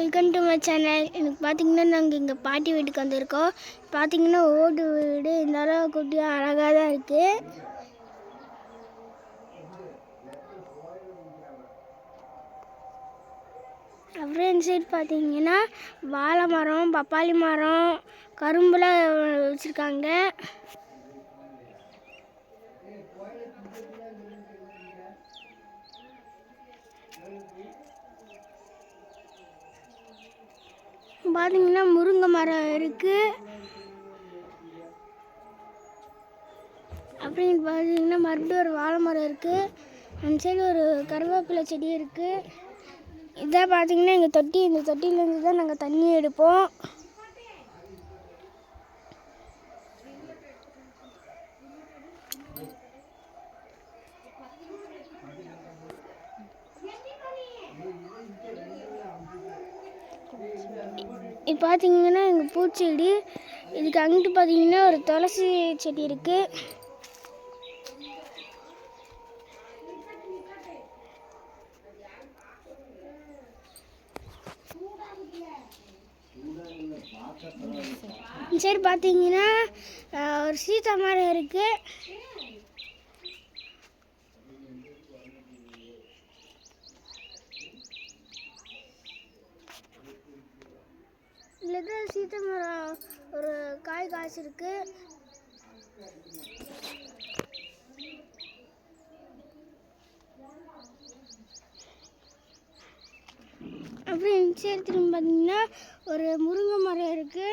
Welcome to my channel. எனக்கு பார்த்தீங்கன்னா நாங்கள் எங்கள் பாட்டி வீட்டுக்கு வந்திருக்கோம். பார்த்தீங்கன்னா ஓடு வீடு இந்த அளவு குட்டியாக அழகாக தான் இருக்குது. அப்புறம் இந்த சைடு பார்த்தீங்கன்னா வாழை மரம், பப்பாளி மரம், கரும்புலாம் வச்சுருக்காங்க. பார்த்தீங்கன்னா முருங்கை மரம் இருக்குது. அப்படின்னு பார்த்தீங்கன்னா மறுபடியும் ஒரு வாழை மரம் இருக்குது. அந்த சைடு ஒரு கருவேப்பிலை செடி இருக்குது. இதான் பார்த்தீங்கன்னா எங்கள் தொட்டி. இந்த தொட்டியிலேருந்து தான் நாங்கள் தண்ணி எடுப்போம். இது பார்த்தீங்கன்னா எங்கள் பூச்செடி. இதுக்கு அங்கிட்டு பார்த்தீங்கன்னா ஒரு துளசி செடி இருக்குது. இந்த சைடு பார்த்தீங்கன்னா ஒரு சீதா மரம் இருக்குது. இதில் தான் சீதா மரம் ஒரு காய் காய்ச்சிருக்கு. அப்புறம் இந்த சைடு திரும்ப பார்த்தீங்கன்னா ஒரு முருங்கை மரம் இருக்குது.